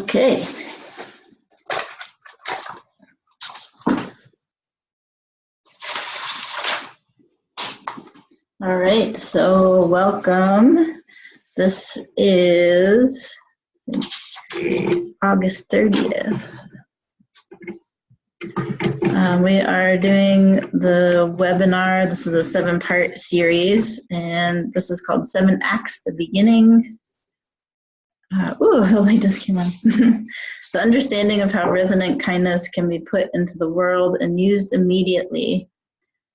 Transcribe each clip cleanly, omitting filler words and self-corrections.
Okay. All right, so welcome. This is August 30th. We are doing the webinar. This is a 7-part series, and this is called 7 Acts, the Beginning. The light just came on. The understanding of how resonant kindness can be put into the world and used immediately.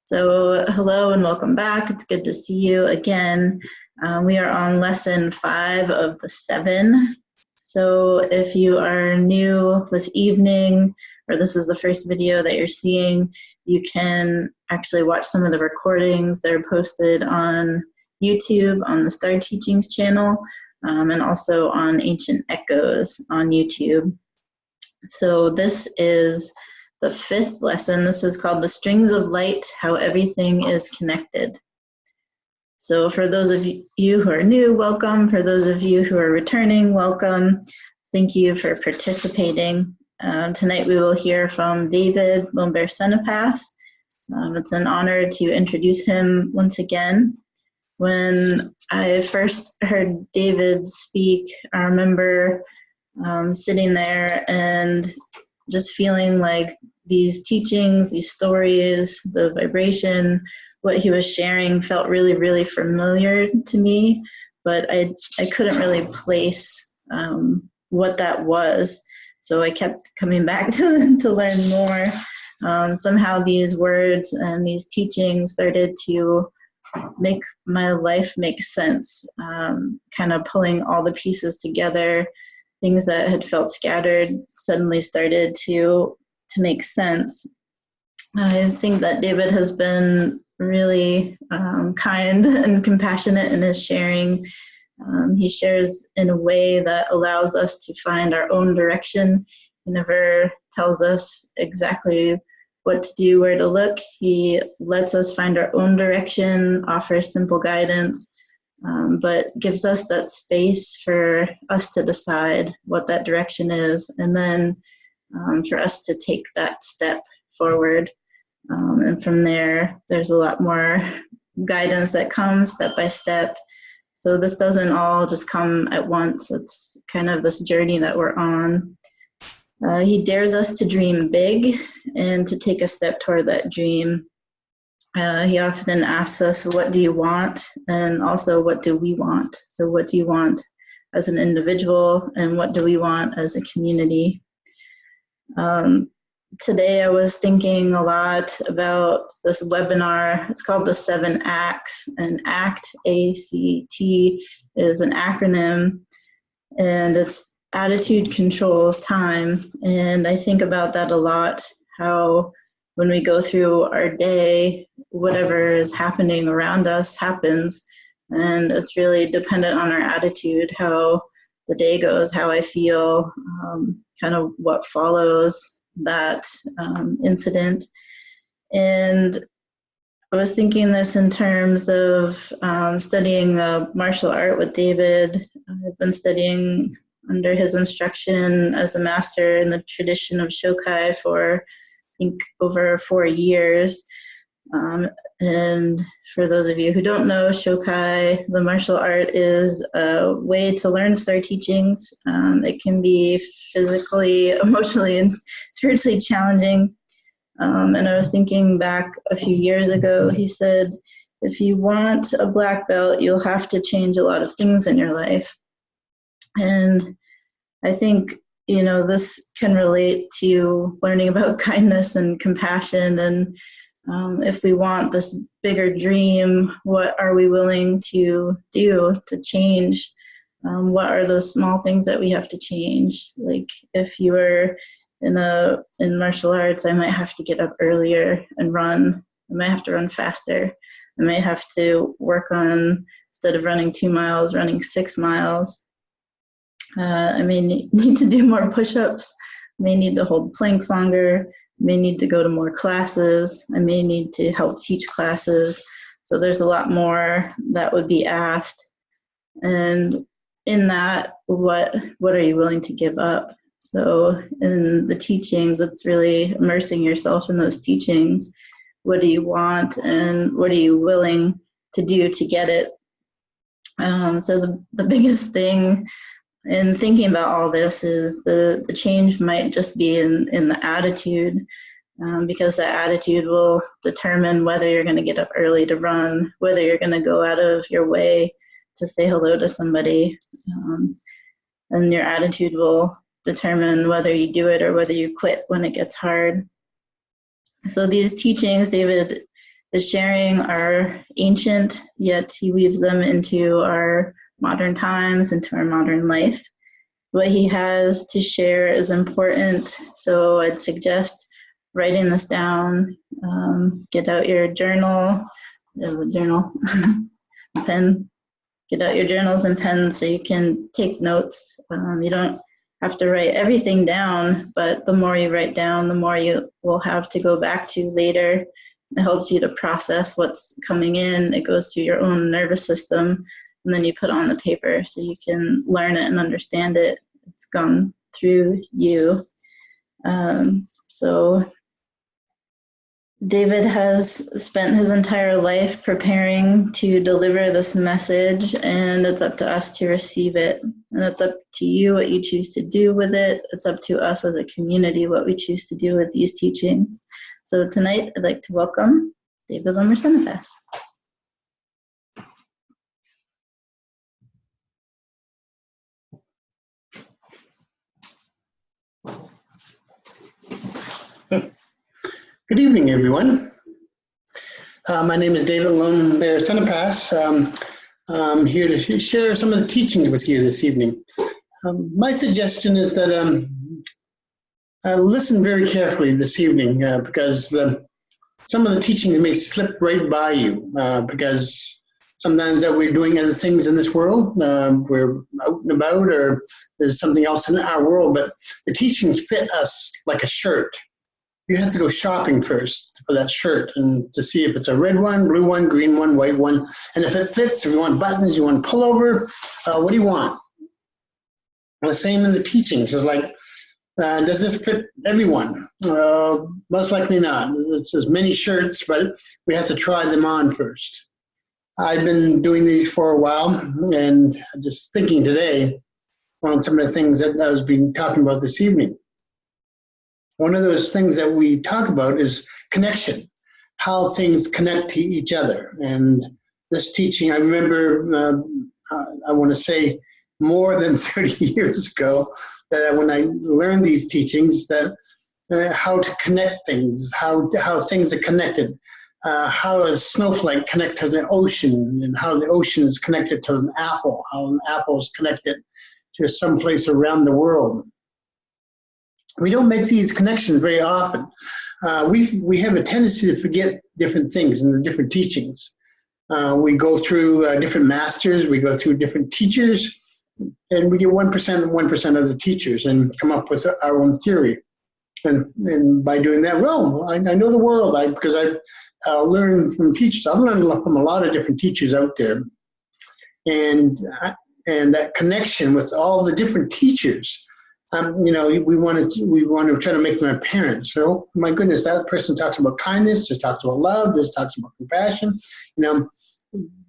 So hello and welcome back. It's good to see you again. We are on lesson 5 of the 7. So if you are new this evening, or this is the first video that you're seeing, you can actually watch some of the recordings. They're posted on YouTube on the Star Teachings channel, and also on Ancient Echoes on YouTube. So this is the 5th lesson. This is called The Strings of Light, How Everything is Connected. So for those of you who are new, welcome. For those of you who are returning, welcome. Thank you for participating. Tonight we will hear from David Lonebear Sanipass. It's an honor to introduce him once again. When I first heard David speak, I remember sitting there and just feeling like these teachings, these stories, the vibration, what he was sharing felt really, really familiar to me, but I couldn't really place what that was. So I kept coming back to learn more. Somehow these words and these teachings started to make my life make sense, kind of pulling all the pieces together. Things that had felt scattered suddenly started to make sense. I think that David has been really kind and compassionate in his sharing. He shares in a way that allows us to find our own direction. He never tells us exactly what to do, where to look. He lets us find our own direction, offers simple guidance, but gives us that space for us to decide what that direction is, and then for us to take that step forward. And from there, there's a lot more guidance that comes step by step. So this doesn't all just come at once. It's kind of this journey that we're on. He dares us to dream big and to take a step toward that dream. He often asks us, what do you want? And also, what do we want? So what do you want as an individual, and what do we want as a community? Today I was thinking a lot about this webinar. It's called the 7 Acts, and ACT, A-C-T, is an acronym, and it's attitude controls time. And I think about that a lot, how when we go through our day, whatever is happening around us happens, and it's really dependent on our attitude, how the day goes, how I feel, kind of what follows that incident. And I was thinking this in terms of studying martial art with David. I've been studying under his instruction as the master in the tradition of Shokai for, I think, over 4 years. And for those of you who don't know, Shokai, the martial art, is a way to learn Star Teachings. It can be physically, emotionally, and spiritually challenging. And I was thinking back a few years ago, he said, if you want a black belt, you'll have to change a lot of things in your life. And I think, this can relate to learning about kindness and compassion. And if we want this bigger dream, what are we willing to do to change? What are those small things that we have to change? Like if you were in martial arts, I might have to get up earlier and run. I might have to run faster. I might have to work on, instead of running 2 miles, running 6 miles. I may need to do more push-ups. I may need to hold planks longer. I may need to go to more classes. I may need to help teach classes. So there's a lot more that would be asked. And in that, what are you willing to give up? So in the teachings, it's really immersing yourself in those teachings. What do you want and what are you willing to do to get it? So the biggest thing in thinking about all this is the change might just be in the attitude, because the attitude will determine whether you're going to get up early to run, whether you're going to go out of your way to say hello to somebody, and your attitude will determine whether you do it or whether you quit when it gets hard. So these teachings David is sharing are ancient, yet he weaves them into our modern times, into our modern life. What he has to share is important, so I'd suggest writing this down. Get out your journal, pen. Get out your journals and pens so you can take notes. You don't have to write everything down, but the more you write down, the more you will have to go back to later. It helps you to process what's coming in. It goes through your own nervous system, and then you put it on the paper so you can learn it and understand it. It's gone through you. So David has spent his entire life preparing to deliver this message, and it's up to us to receive it. And it's up to you what you choose to do with it. It's up to us as a community what we choose to do with these teachings. So tonight, I'd like to welcome David Lonebear Sanipass. Good evening, everyone. My name is David Lonebear Sanipass. I'm here to share some of the teachings with you this evening. My suggestion is that listen very carefully this evening because some of the teachings may slip right by you because sometimes that we're doing other things in this world. We're out and about, or there's something else in our world, but the teachings fit us like a shirt. You have to go shopping first for that shirt and to see if it's a red one, blue one, green one, white one. And if it fits, if you want buttons, you want pullover, what do you want? And the same in the teachings. It's like, does this fit everyone? Most likely not. It's as many shirts, but we have to try them on first. I've been doing these for a while, and just thinking today on some of the things that I was being talking about this evening. One of those things that we talk about is connection, how things connect to each other. And this teaching, I remember, I want to say more than 30 years ago, that when I learned these teachings, that how to connect things, how things are connected, how a snowflake connected to the ocean, and how the ocean is connected to an apple, how an apple is connected to someplace around the world. We don't make these connections very often. We have a tendency to forget different things in the different teachings. We go through different masters, we go through different teachers, and we get 1% and 1% of the teachers and come up with our own theory. And by doing that, well, I know the world because I've learned from teachers. I've learned from a lot of different teachers out there. And that connection with all the different teachers, we want to try to make them apparent. So, my goodness, that person talks about kindness, just talks about love, just talks about compassion.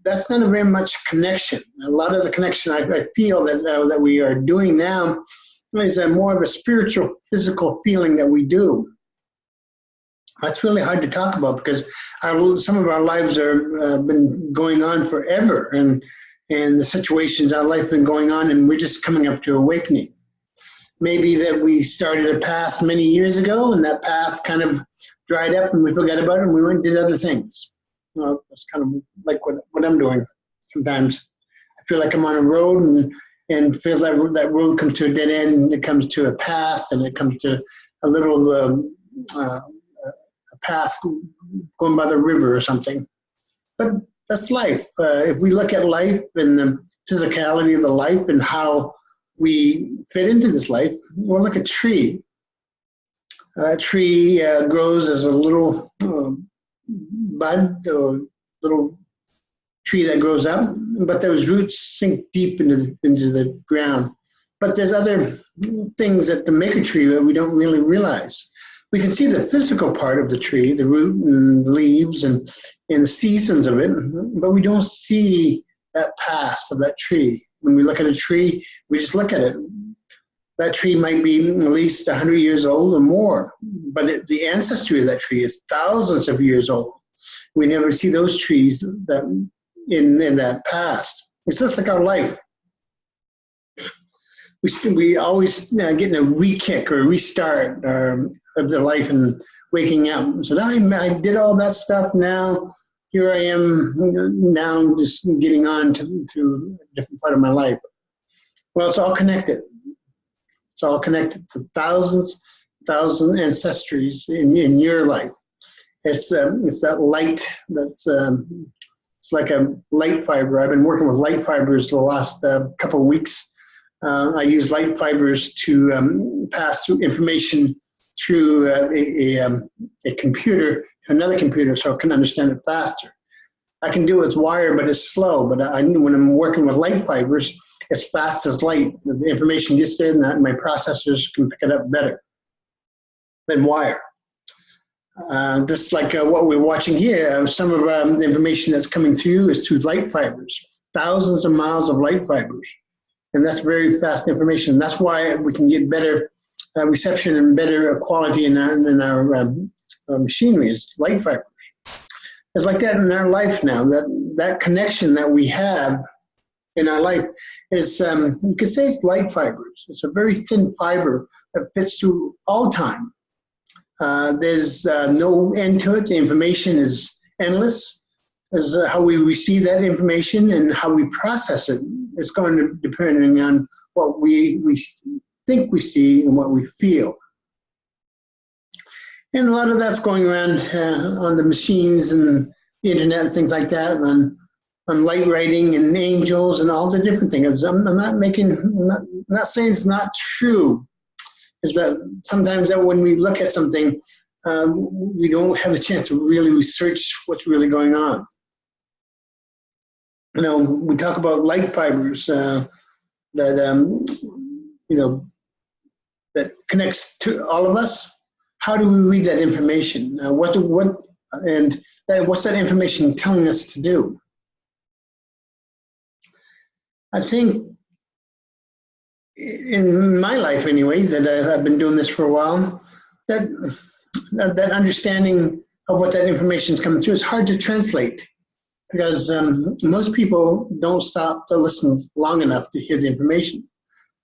That's not a very much connection. A lot of the connection I feel that we are doing now is more of a spiritual, physical feeling that we do. That's really hard to talk about because some of our lives are been going on forever, and the situations our life been going on, and we're just coming up to awakening. Maybe that we started a past many years ago, and that past kind of dried up, and we forgot about it, and we went and did other things. That's kind of like what I'm doing sometimes. I feel like I'm on a road, and feels like that road comes to a dead end, and it comes to a path, and it comes to a little a path going by the river or something. But that's life. If we look at life and the physicality of the life and how we fit into this life, we're like a tree. A tree grows as a little bud or little tree that grows up, but those roots sink deep into the ground. But there's other things that make a tree that we don't really realize. We can see the physical part of the tree, the root and the leaves and the seasons of it, but we don't see that past of that tree. When we look at a tree, we just look at it. That tree might be at least 100 years old or more, but the ancestry of that tree is thousands of years old. We never see those trees that in that past. It's just like our life. We always getting a re-kick or a restart of their life and waking up. So now I did all that stuff. Now here I am. Now just getting on to a different part of my life. Well, it's all connected. It's all connected to thousands ancestries in your life. It's that light that's it's like a light fiber. I've been working with light fibers the last couple of weeks. I use light fibers to pass through information through a computer to another computer so I can understand it faster. I can do it with wire, but it's slow. But when I'm working with light fibers, it's fast as light. The information gets in that, and my processors can pick it up better than wire. Just like what we're watching here, some of the information that's coming through is through light fibers, thousands of miles of light fibers. And that's very fast information. That's why we can get better reception and better quality in our machinery is light fibers. It's like that in our life now. That connection that we have in our life is, you could say it's light fibers. It's a very thin fiber that fits through all time. There's no end to it. The information is endless. As how we receive that information and how we process it. It's going to depending on what we think we see and what we feel. And a lot of that's going around on the machines and the internet and things like that, and on light writing and angels and all the different things. I'm not saying it's not true. It's that sometimes that when we look at something, we don't have a chance to really research what's really going on. You know, we talk about light fibers that connects to all of us. How do we read that information? What's that information telling us to do? I think in my life, anyway, that I've been doing this for a while, that understanding of what that information is coming through is hard to translate. Because most people don't stop to listen long enough to hear the information.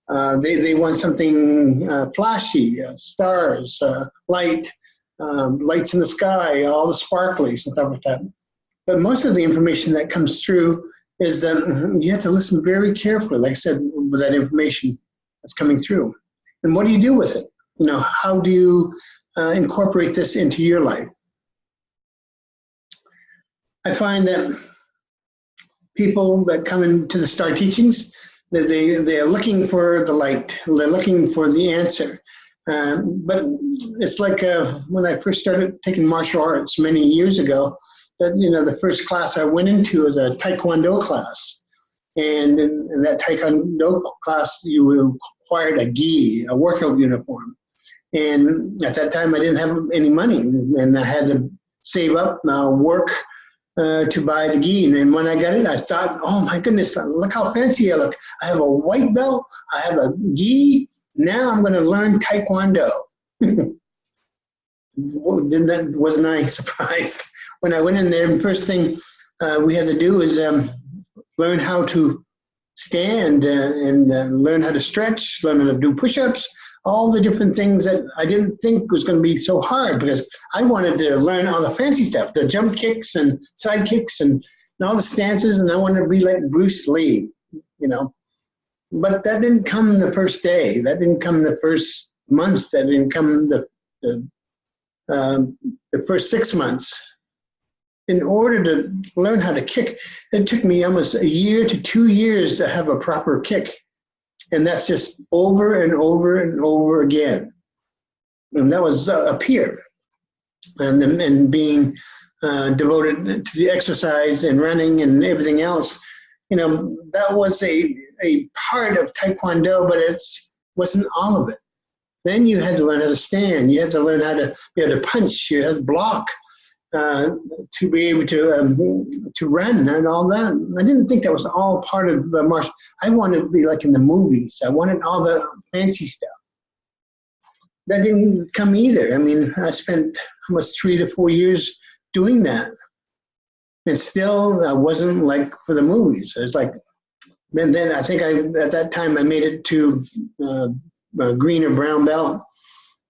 They want something flashy, stars, light, lights in the sky, all the sparklies and stuff like that. But most of the information that comes through is you have to listen very carefully, like I said, with that information that's coming through. And what do you do with it? You know, how do you incorporate this into your life? I find that people that come into the Star Teachings, they're looking for the light. They're looking for the answer. But it's like when I first started taking martial arts many years ago, that the first class I went into was a Taekwondo class. And in that Taekwondo class, you required a gi, a workout uniform. And at that time, I didn't have any money, and I had to save up, work, to buy the gi. And when I got it, I thought, oh my goodness, look how fancy I look. I have a white belt, I have a gi, now I'm going to learn Taekwondo. Wasn't I surprised? When I went in there, the first thing we had to do was learn how to stand and learn how to stretch, learn how to do push-ups, all the different things that I didn't think was going to be so hard, because I wanted to learn all the fancy stuff, the jump kicks and side kicks and all the stances, and I wanted to be like Bruce Lee, But that didn't come the first day. That didn't come the first month. That didn't come the first 6 months. In order to learn how to kick, it took me almost a year to 2 years to have a proper kick. And that's just over and over and over again. And that was up here. And being devoted to the exercise and running and everything else, that was a part of Taekwondo, but it wasn't all of it. Then you had to learn how to stand. You had to learn how to be able to punch. You had to block to be able to run and all that. I didn't think that was all part of martial. I wanted to be like in the movies. I wanted all the fancy stuff. That didn't come either. I mean, I spent almost 3 to 4 years doing that. And still, I wasn't like for the movies. It was like, and then I think at that time I made it to green or brown belt,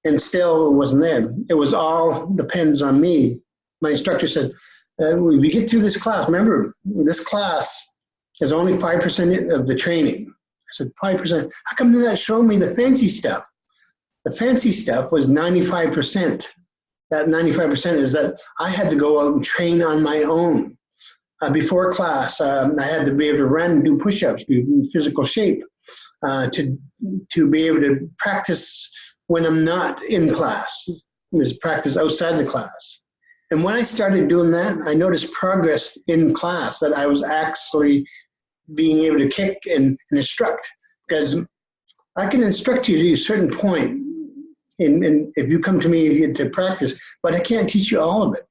and still it wasn't there. It was all depends on me. My instructor said, we get through this class. Remember, this class is only 5% of the training. I said, 5%? How come they're not showing me the fancy stuff? The fancy stuff was 95%. That 95% is that I had to go out and train on my own. Before class, I had to be able to run, do push-ups, do physical shape, to be able to practice when I'm not in class. There's practice outside the class. And when I started doing that, I noticed progress in class, that I was actually being able to kick and instruct. Because I can instruct you to a certain point, and if you come to me to practice, but I can't teach you all of it.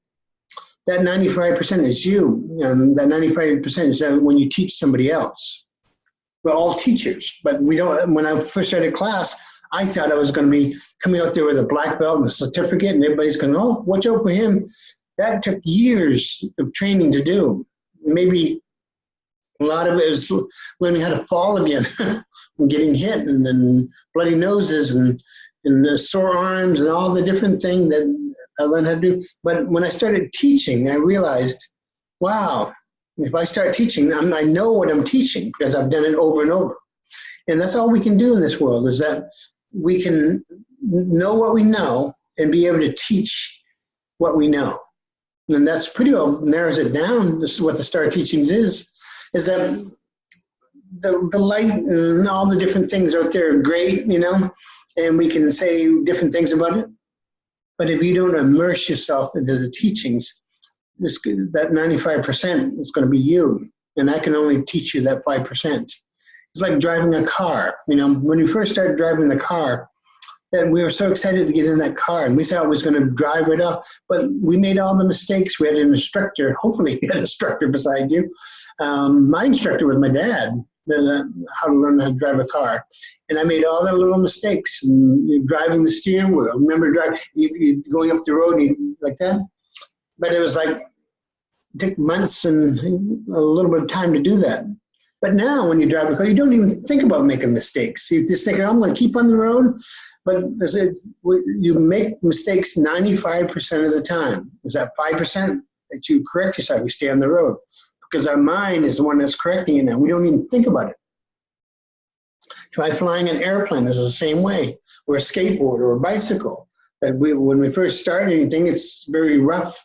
That 95% is you. That 95% is when you teach somebody else. We're all teachers, but we don't. When I first started class, I thought I was going to be coming out there with a black belt and a certificate, and everybody's going, oh, watch out for him. That took years of training to do. Maybe a lot of it was learning how to fall again and getting hit, and then bloody noses and the sore arms and all the different things that I learned how to do. But when I started teaching, I realized, wow, if I start teaching, I know what I'm teaching because I've done it over and over. And that's all we can do in this world, is that we can know what we know and be able to teach what we know. And that's pretty well narrows it down. This is what the Star Teachings is that the light and all the different things out there are great, and we can say different things about it. But if you don't immerse yourself into the teachings, that 95% is going to be you. And I can only teach you that 5%. It's like driving a car. When we first started driving the car, and we were so excited to get in that car, and we thought it was going to drive right off. But we made all the mistakes. We had an instructor. Hopefully, you had an instructor beside you. My instructor was my dad. How to learn how to drive a car, and I made all the little mistakes. And you're driving the steering wheel. Remember, you going up the road like that. But it was like it took months and a little bit of time to do that. But now, when you drive a car, you don't even think about making mistakes. You just think, I'm going to keep on the road. But you make mistakes 95% of the time. Is that 5% that you correct yourself? You stay on the road. Because our mind is the one that's correcting it now. We don't even think about it. Try flying an airplane is the same way, or a skateboard or a bicycle. That when we first start anything, it's very rough.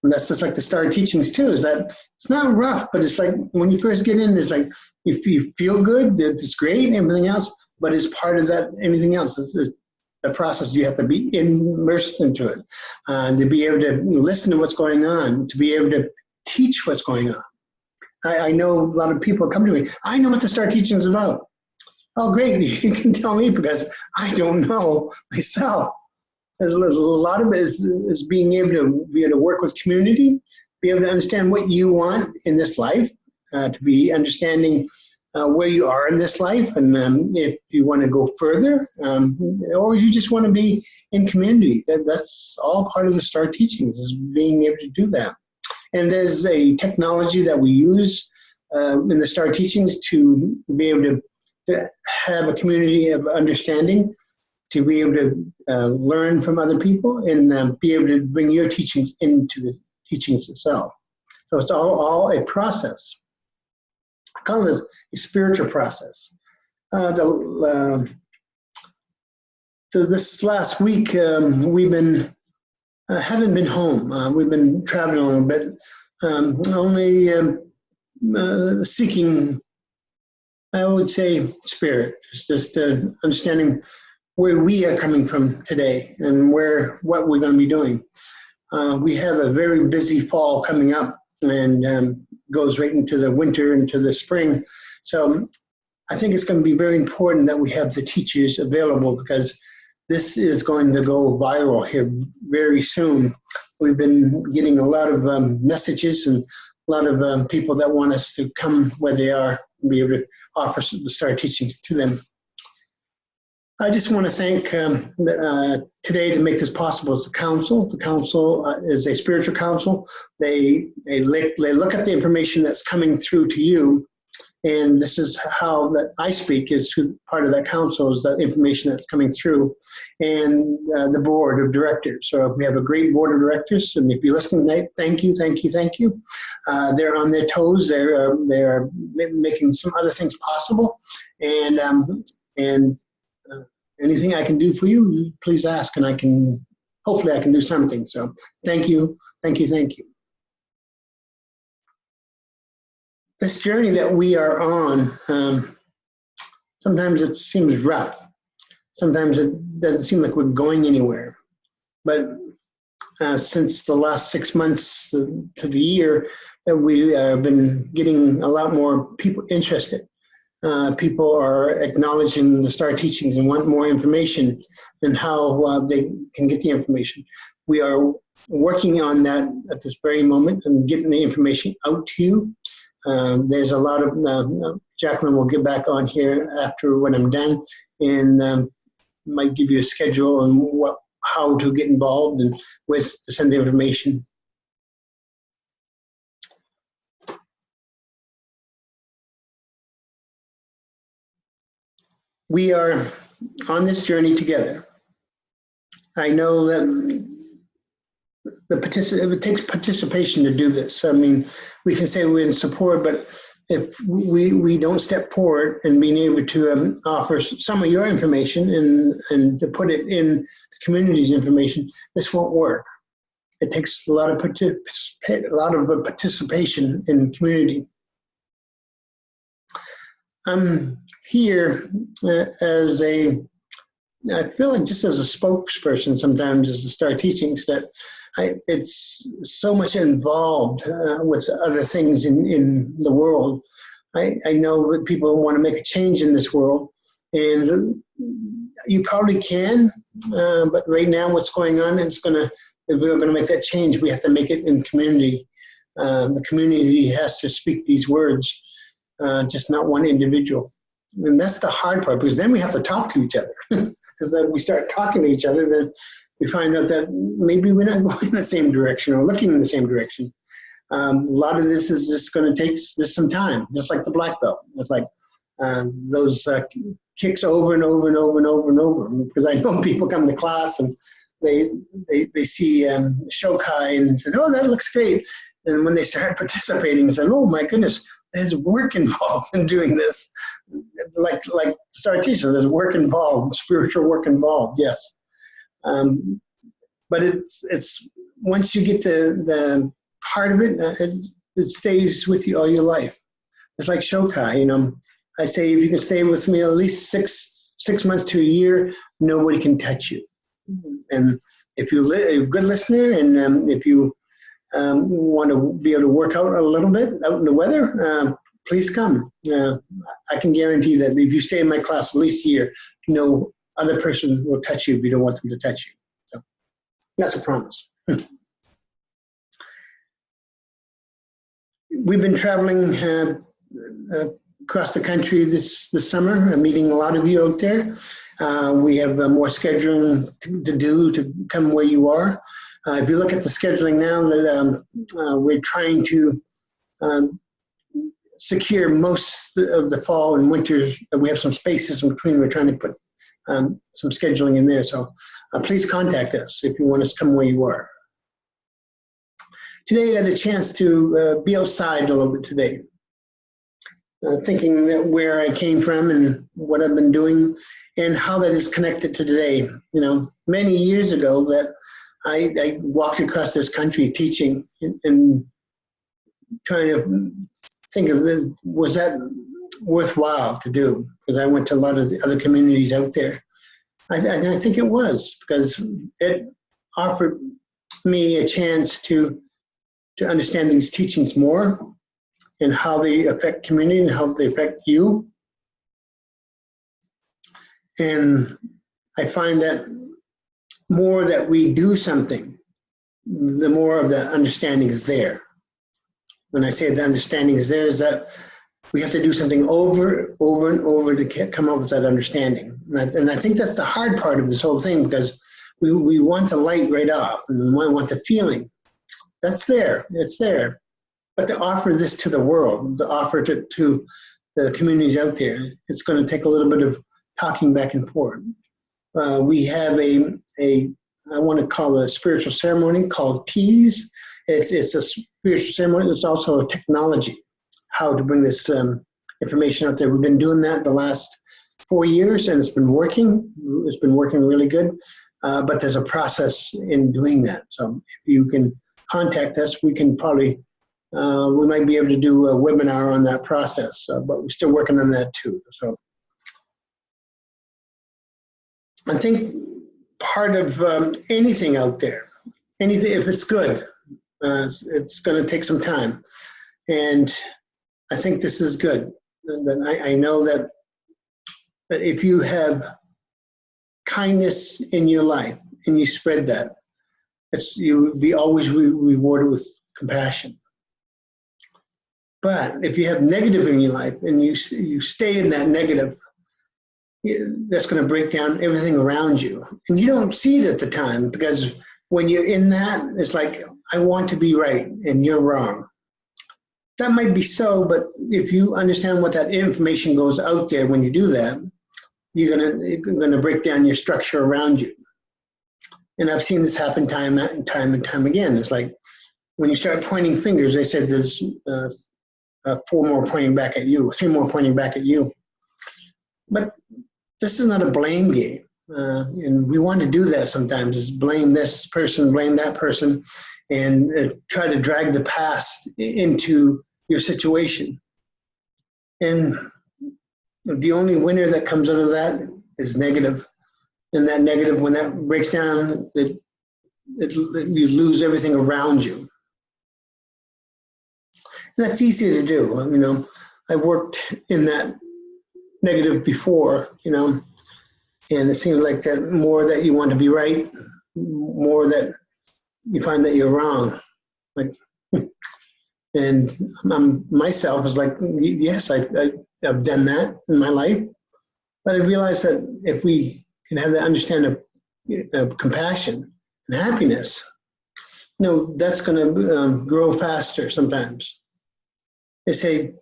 And that's just like the Star Teachings too, is that it's not rough, but it's like when you first get in, it's like if you feel good, it's great and everything else, but it's part of that, anything else. It's the process. You have to be immersed into it, to be able to listen to what's going on, to be able to teach what's going on. I know a lot of people come to me, I know what the Star Teaching is about. Oh, great, you can tell me because I don't know myself. There's a lot of it is being able to work with community, be able to understand what you want in this life, to be understanding where you are in this life, and if you want to go further, or you just want to be in community. That's all part of the Star Teachings, is being able to do that. And there's a technology that we use in the Star Teachings to be able to have a community of understanding, to be able to learn from other people, and be able to bring your teachings into the teachings itself. So it's all a process. I call it a spiritual process. So this last week, we've been haven't been home. We've been traveling a little bit, only seeking, I would say, spirit. It's just understanding where we are coming from today and what we're going to be doing. We have a very busy fall coming up, and goes right into the winter, into the spring. So I think it's going to be very important that we have the teachers available, because this is going to go viral here very soon. We've been getting a lot of messages and a lot of people that want us to come where they are and be able to offer to start teaching to them. I just want to thank today to make this possible is the council. The council is a spiritual council. They look at the information that's coming through to you, and this is how that I speak is through part of that council is that information that's coming through, and the board of directors. So we have a great board of directors, and if you're listening tonight, thank you, thank you, thank you. They're on their toes. They're making some other things possible, and anything I can do for you, please ask, and hopefully I can do something. So thank you, thank you, thank you. This journey that we are on, sometimes it seems rough. Sometimes it doesn't seem like we're going anywhere. But since the last 6 months to the year, that we have been getting a lot more people interested. People are acknowledging the STAR teachings and want more information and how they can get the information. We are working on that at this very moment and getting the information out to you. There's a lot of, Jacqueline will get back on here after when I'm done and might give you a schedule on how to get involved and where to send the information. We are on this journey together. I know that it takes participation to do this. I mean, we can say we're in support, but if we don't step forward and being able to offer some of your information and to put it in the community's information, this won't work. It takes a lot of participation in the community. I'm here as I feel like just as a spokesperson sometimes as to STAR teachings that it's so much involved with other things in the world. I know that people want to make a change in this world, and you probably can, but right now what's going on, if we're going to make that change, we have to make it in community. The community has to speak these words, just not one individual. And that's the hard part, because then we have to talk to each other. Because then we start talking to each other, then we find out that maybe we're not going in the same direction or looking in the same direction. A lot of this is just going to take some time, just like the black belt. It's like those kicks over and over and over and over and over. Because I know people come to class and they see Shokai and say, oh, that looks great. And when they start participating, they say, oh my goodness, there's work involved in doing this. Like STAR teachers, there's work involved, spiritual work involved, yes. But it's once you get the part of it, it stays with you all your life. It's like Shokai, you know. I say if you can stay with me at least six months to a year, nobody can touch you. And if you're a good listener, and if you want to be able to work out a little bit out in the weather, please come. I can guarantee that if you stay in my class at least a year, no other person will touch you if you don't want them to touch you. So that's a promise. We've been traveling across the country this summer, meeting a lot of you out there. We have more scheduling to do to come where you are. If you look at the scheduling now, that we're trying to secure most of the fall and winter. We have some spaces in between. We're trying to put some scheduling in there. So please contact us if you want us to come where you are. Today I had a chance to be outside a little bit today, thinking that where I came from and what I've been doing and how that is connected to today. You know, many years ago that I walked across this country teaching and trying to think of it, was that worthwhile to do? Because I went to a lot of the other communities out there. I think it was, because it offered me a chance to understand these teachings more, and how they affect community and how they affect you. And I find that more that we do something, the more of the understanding is there. When I say the understanding is there, is that we have to do something over and over to come up with that understanding. And I think that's the hard part of this whole thing, because we want the light right off, and we want the feeling. That's there, it's there. But to offer this to the world, to offer it to the communities out there, it's going to take a little bit of talking back and forth. We have I want to call it a spiritual ceremony called Keys. It's a spiritual ceremony. It's also a technology, how to bring this information out there. We've been doing that the last 4 years, and it's been working. It's been working really good. But there's a process in doing that. So if you can contact us, we can probably, we might be able to do a webinar on that process, but we're still working on that too. So I think part of anything out there, anything, if it's good, it's going to take some time. And I think this is good. And I know that if you have kindness in your life and you spread that, you will be always rewarded with compassion. But if you have negative in your life and you stay in that negative, that's going to break down everything around you. And you don't see it at the time, because when you're in that, it's like, I want to be right and you're wrong. That might be so, but if you understand what that information goes out there when you do that, you're gonna break down your structure around you. And I've seen this happen time and time again. It's like when you start pointing fingers, they said there's 4 more pointing back at you, 3 more pointing back at you. But this is not a blame game. And we want to do that sometimes, is blame this person, blame that person, and try to drag the past into your situation. And the only winner that comes out of that is negative. And that negative, when that breaks down, you lose everything around you. And that's easy to do. You know, I've worked in that negative before, you know, and it seems like that more that you want to be right, more that you find that you're wrong. Like, and myself is like, yes, I've done that in my life, but I realized that if we can have that understanding of compassion and happiness, you know, that's going to grow faster sometimes. They say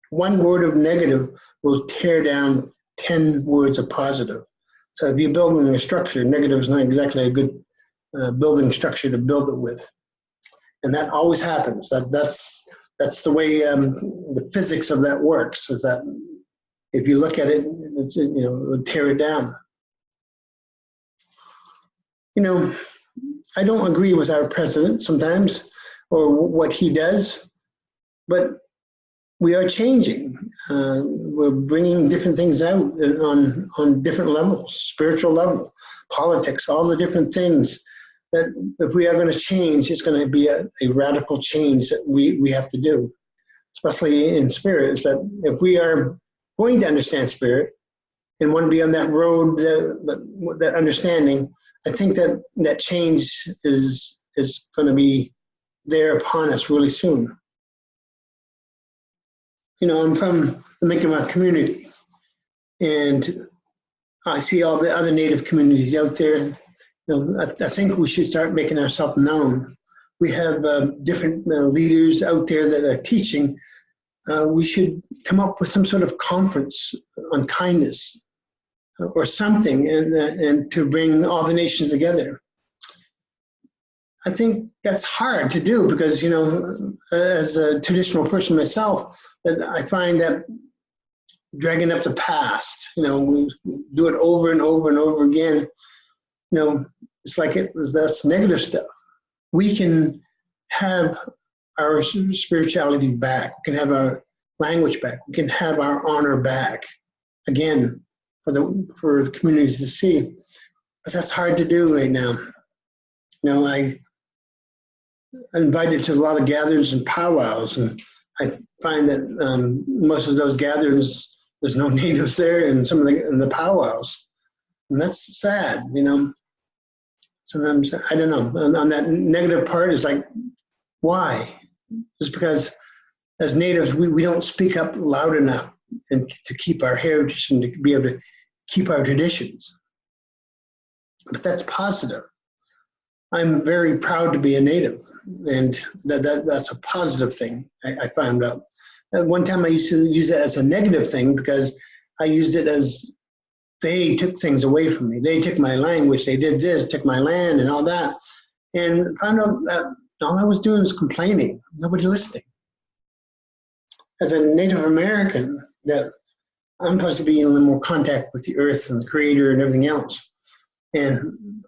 1 word of negative will tear down 10 words of positive. So if you're building a structure, negative is not exactly a good building structure to build it with. And that always happens. That's the way the physics of that works, is that if you look at it, it's, you know, it would tear it down. You know, I don't agree with our president sometimes or what he does, but we are changing. We're bringing different things out on different levels, spiritual level, politics, all the different things that if we are going to change, it's going to be a radical change that we have to do, especially in spirit. Is that if we are going to understand spirit and want to be on that road, that understanding, I think that change is going to be there upon us really soon. You know, I'm from the Mi'kmaq community, and I see all the other Native communities out there. You know, I think we should start making ourselves known. We have different leaders out there that are teaching. We should come up with some sort of conference on kindness or something, and to bring all the nations together. I think that's hard to do because, you know, as a traditional person myself, that I find that dragging up the past, you know, we do it over and over and over again. You know, it's like that's negative stuff. We can have our spirituality back. We can have our language back. We can have our honor back again for the communities to see. But that's hard to do right now. You know, invited to a lot of gatherings and powwows, and I find that most of those gatherings, there's no natives there, and some of the powwows, and that's sad, you know. Sometimes I don't know. On that negative part, is like, why? Just because as natives we don't speak up loud enough and to keep our heritage and to be able to keep our traditions. But that's positive. I'm very proud to be a native, and that's a positive thing. I found out. At one time I used to use it as a negative thing because I used it as they took things away from me. They took my language, they did this, took my land and all that. And found out that all I was doing was complaining. Nobody listening. As a Native American, that I'm supposed to be in a little more contact with the earth and the creator and everything else. And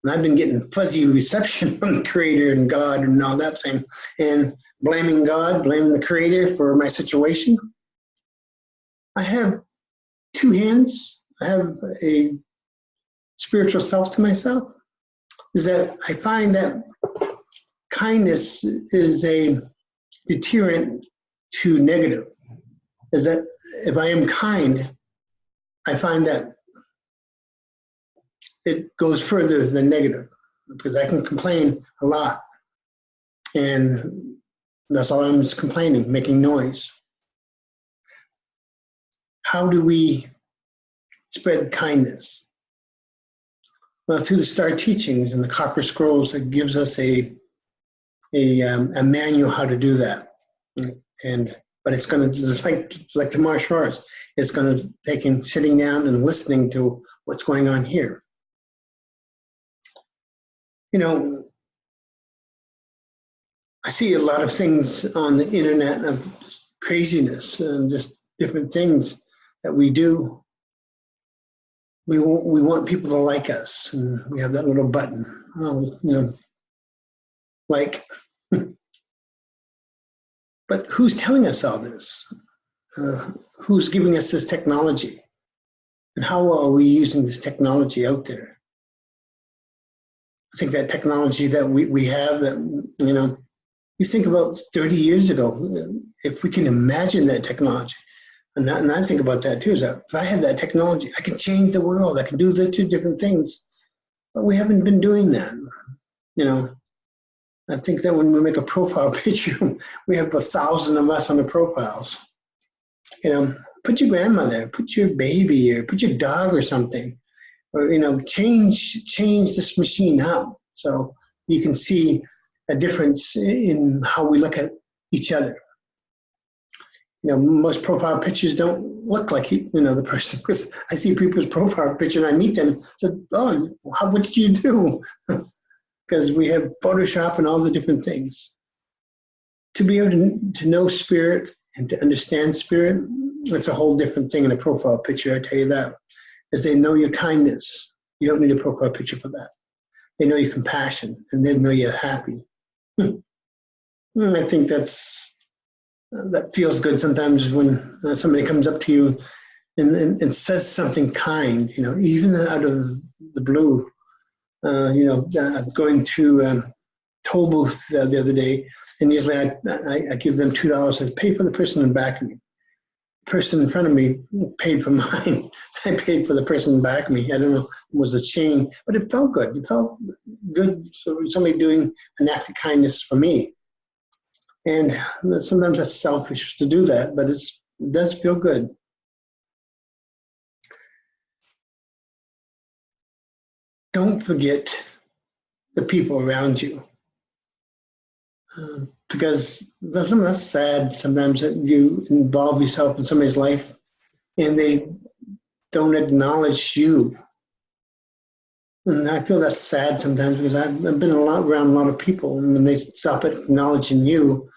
I've been getting fuzzy reception from the creator and God and all that thing. And blaming God, blaming the creator for my situation. I have two hands. I have a spiritual self to myself. Is that I find that kindness is a deterrent to negative. Is that if I am kind, I find that it goes further than negative, because I can complain a lot, and that's all I'm just complaining, making noise. How do we spread kindness? Well, through the Star Teachings and the Copper Scrolls, that gives us a manual how to do that. But it's going to, just like the martial arts, it's going to take him sitting down and listening to what's going on here. You know, I see a lot of things on the internet of just craziness and just different things that we do. We want people to like us, and we have that little button, you know, like. But who's telling us all this? Who's giving us this technology? And how are we using this technology out there? I think that technology that we have, that, you know, you think about 30 years ago, if we can imagine that technology, and I think about that too, is that if I had that technology, I can change the world, I can do the two different things. But we haven't been doing that, you know. I think that when we make a profile picture, we have 1,000 of us on the profiles. You know, put your grandmother, put your baby, or put your dog or something, or, you know, change this machine up so you can see a difference in how we look at each other. You know, most profile pictures don't look like, you know, the person. Because I see people's profile picture and I meet them. So, oh, what did you do? Because we have Photoshop and all the different things. To be able to know spirit and to understand spirit, that's a whole different thing in a profile picture, I tell you that. Is they know your kindness. You don't need a profile picture for that. They know your compassion, and they know you're happy. I think that feels good sometimes when somebody comes up to you and says something kind, you know, even out of the blue. You know, going through toll booths the other day, and usually I give them $2 to pay for the person in back of me. The person in front of me paid for mine, so I paid for the person in back of me. I don't know, it was a chain, but it felt good. It felt good, so somebody doing an act of kindness for me. And sometimes that's selfish to do that, but it does feel good. Don't forget the people around you. Because that's sad sometimes, that you involve yourself in somebody's life and they don't acknowledge you. And I feel that's sad sometimes, because I've been around a lot of people, and when they stop acknowledging you,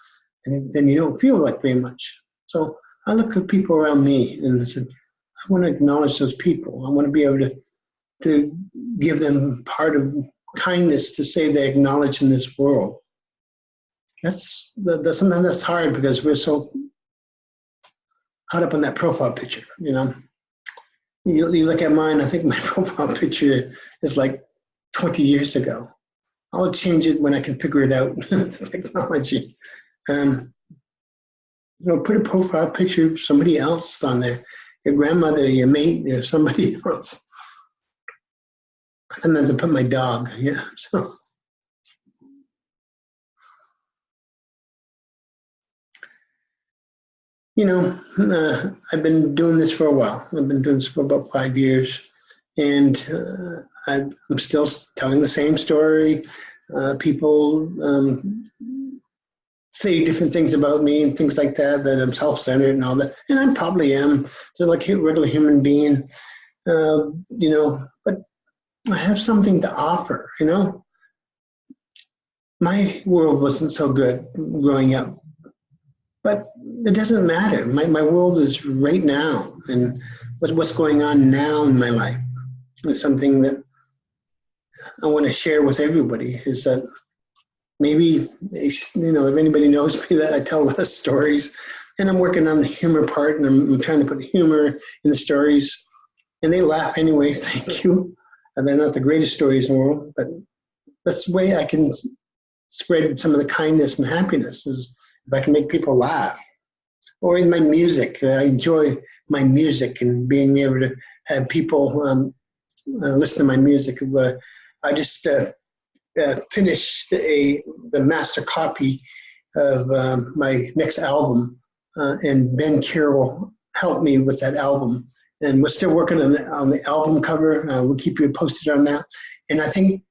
and then you don't feel like very much. So I look at people around me and I said, I want to acknowledge those people. I want to be able to give them part of kindness, to say they acknowledge in this world. That's sometimes that's hard, because we're so caught up on that profile picture, you know. You look at mine, I think my profile picture is like 20 years ago. I'll change it when I can figure it out. Technology. Put a profile picture of somebody else on there. Your grandmother, your mate, or somebody else. Sometimes I put my dog. Yeah. So. I've been doing this for a while. I've been doing this for about 5 years, and I'm still telling the same story. People say different things about me and things like that, that I'm self-centered and all that, and I probably am. So like a regular human being, but I have something to offer. My world wasn't so good growing up. But it doesn't matter. My world is right now, and what's going on now in my life is something that I want to share with everybody. Is that maybe if anybody knows me, that I tell a lot of stories, and I'm working on the humor part, and I'm trying to put humor in the stories, and they laugh anyway. Thank you. And they're not the greatest stories in the world, but that's the way I can spread some of the kindness and happiness is if I can make people laugh. Or in my music, I enjoy my music and being able to have people listen to my music. I just finished the master copy of my next album, and Ben Carroll helped me with that album. And we're still working on the album cover. We'll keep you posted on that. And I think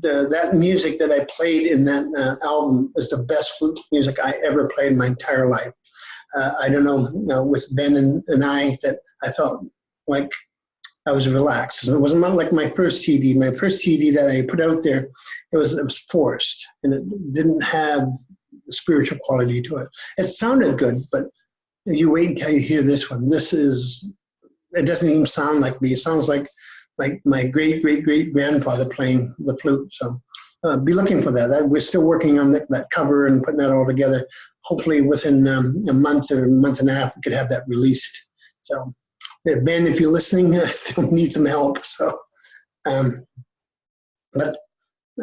that music that I played in that album is the best flute music I ever played in my entire life. I don't know, with Ben and I, that I felt like I was relaxed. It wasn't like my first CD. My first CD that I put out there, it was forced, and it didn't have the spiritual quality to it. It sounded good, but you wait until you hear this one. It doesn't even sound like me. It sounds like my great-great-great-grandfather playing the flute. So be looking for that. We're still working on that cover and putting that all together. Hopefully within a month or a month and a half, we could have that released. So Ben, if you're listening, I still need some help. So, but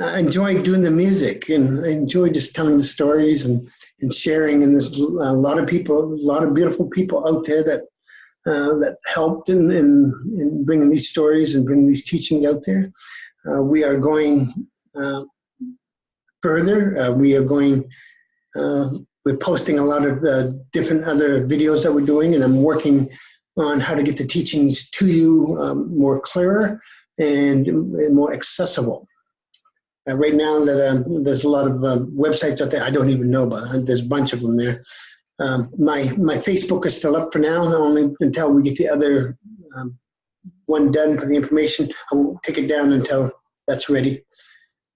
I enjoy doing the music, and I enjoy just telling the stories and sharing. And there's a lot of beautiful people out there that helped in bringing these stories and bringing these teachings out there. We are going further. We're posting a lot of different other videos that we're doing, and I'm working on how to get the teachings to you more clearer and more accessible. Right now, there's a lot of websites out there I don't even know about. There's a bunch of them there. My Facebook is still up for now, only until we get the other one done for the information. I won't take it down until that's ready.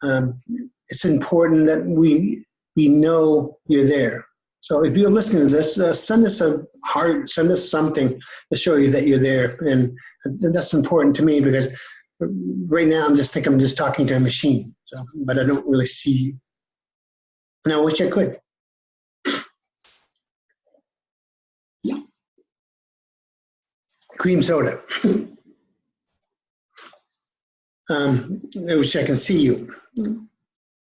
It's important that we know you're there. So if you're listening to this, send us a heart, send us something to show you that you're there. And that's important to me, because right now I'm just talking to a machine, but I don't really see you. And I wish I could. Cream soda. I wish I can see you.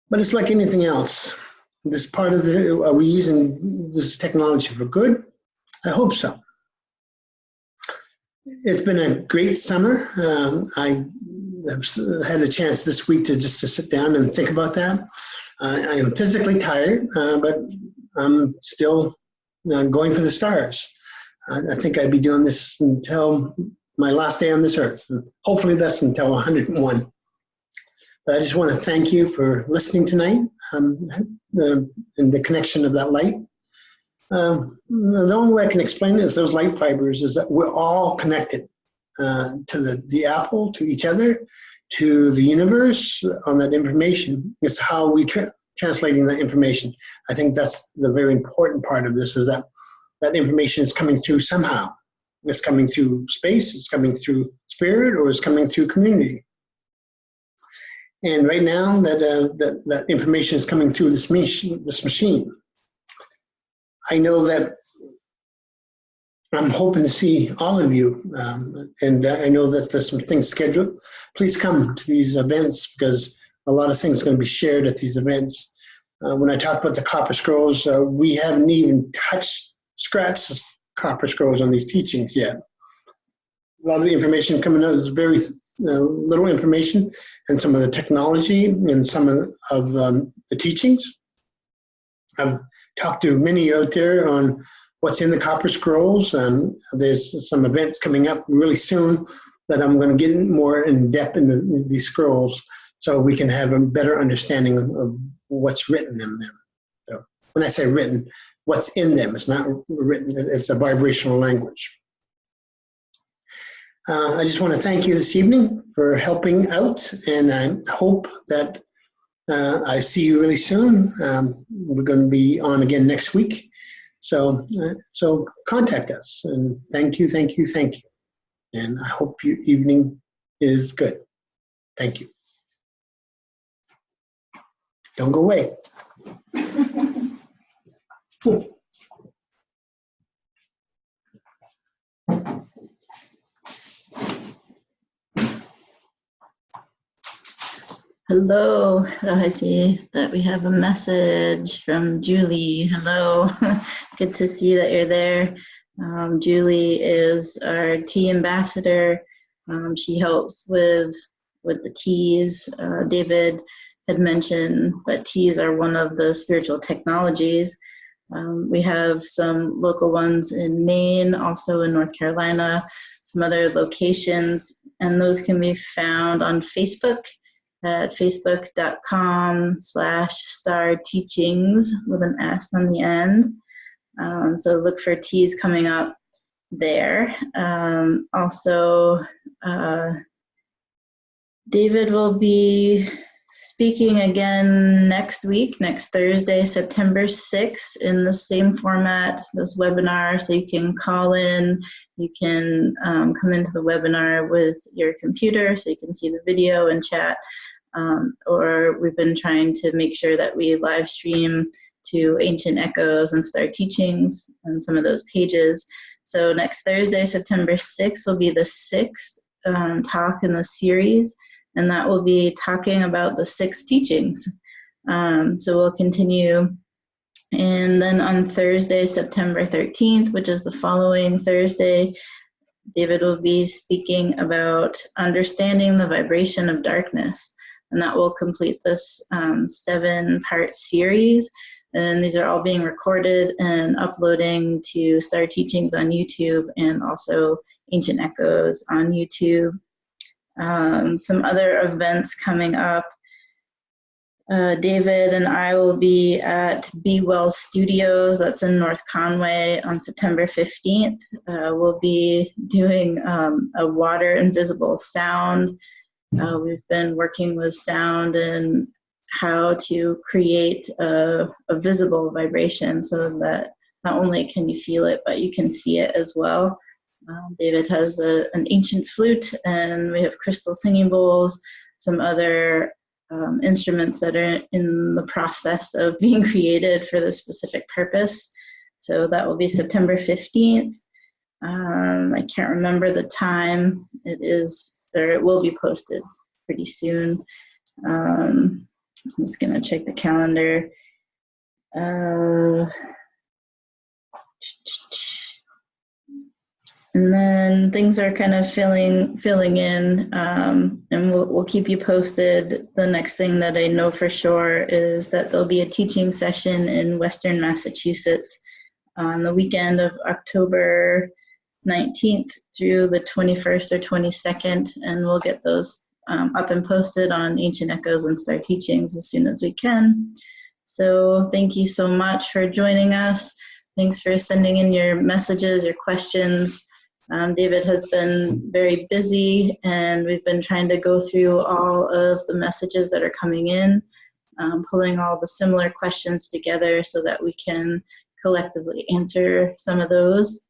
But it's like anything else. This part of are we using this technology for good? I hope so. It's been a great summer. I have had a chance this week to sit down and think about that. I am physically tired, but I'm still going for the stars. I think I'd be doing this until my last day on this earth. And hopefully that's until 101. But I just want to thank you for listening tonight, and the connection of that light. The only way I can explain it is those light fibers is that we're all connected to the apple, to each other, to the universe on that information. It's how we translating that information. I think that's the very important part of this, is that information is coming through somehow. It's coming through space, it's coming through spirit, or it's coming through community. And right now, that information is coming through this machine. I know that I'm hoping to see all of you, and I know that there's some things scheduled. Please come to these events, because a lot of things are going to be shared at these events. When I talked about the copper scrolls, we haven't even scratched copper scrolls on these teachings yet. A lot of the information coming out is very little information, and some of the technology and some of the teachings. I've talked to many out there on what's in the copper scrolls, and there's some events coming up really soon that I'm going to get more in depth in these scrolls so we can have a better understanding of what's written in them. So when I say written, what's in them, it's not written, it's a vibrational language. I just want to thank you this evening for helping out, and I hope that I see you really soon. We're going to be on again next week. So contact us, and thank you. And I hope your evening is good. Thank you. Don't go away. Hello, I see that we have a message from Julie. Hello, good to see that you're there. Julie is our tea ambassador. She helps with the teas. David had mentioned that teas are one of the spiritual technologies. We have some local ones in Maine, also in North Carolina, some other locations, and those can be found on Facebook at facebook.com/starteachings with an S on the end. So look for teas coming up there. David will be speaking again next week, next Thursday, September 6th, in the same format, this webinar. So you can call in, you can come into the webinar with your computer so you can see the video and chat. Or we've been trying to make sure that we live stream to Ancient Echoes and Star Teachings and some of those pages. So next Thursday, September 6th, will be the 6th talk in the series, and that will be talking about the 6 teachings. So we'll continue. And then on Thursday, September 13th, which is the following Thursday, David will be speaking about understanding the vibration of darkness. And that will complete this 7-part series. And these are all being recorded and uploading to Star Teachings on YouTube and also Ancient Echoes on YouTube. Some other events coming up. David and I will be at Be Well Studios, that's in North Conway, on September 15th. We'll be doing a water invisible sound. We've been working with sound and how to create a visible vibration so that not only can you feel it, but you can see it as well. David has an ancient flute, and we have crystal singing bowls, some other instruments that are in the process of being created for this specific purpose. So that will be September 15th. I can't remember the time. It will be posted pretty soon. I'm just gonna check the calendar. And then things are kind of filling in, and we'll keep you posted. The next thing that I know for sure is that there'll be a teaching session in Western Massachusetts on the weekend of October 19th through the 21st or 22nd, and we'll get those up and posted on Ancient Echoes and Star Teachings as soon as we can. So thank you so much for joining us. Thanks for sending in your messages, your questions. David has been very busy, and we've been trying to go through all of the messages that are coming in, pulling all the similar questions together so that we can collectively answer some of those.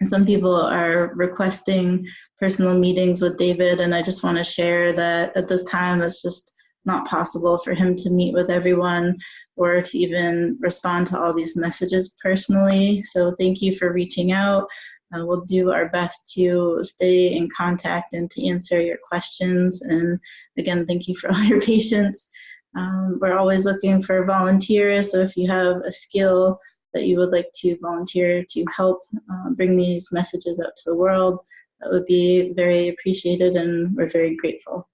Some people are requesting personal meetings with David, and I just want to share that at this time it's just not possible for him to meet with everyone or to even respond to all these messages personally. So thank you for reaching out. We'll do our best to stay in contact and to answer your questions. And again, thank you for all your patience. We're always looking for volunteers, so if you have a skill that you would like to volunteer to help bring these messages out to the world, that would be very appreciated, and we're very grateful.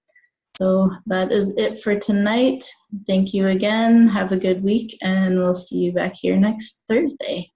So that is it for tonight. Thank you again. Have a good week, and we'll see you back here next Thursday.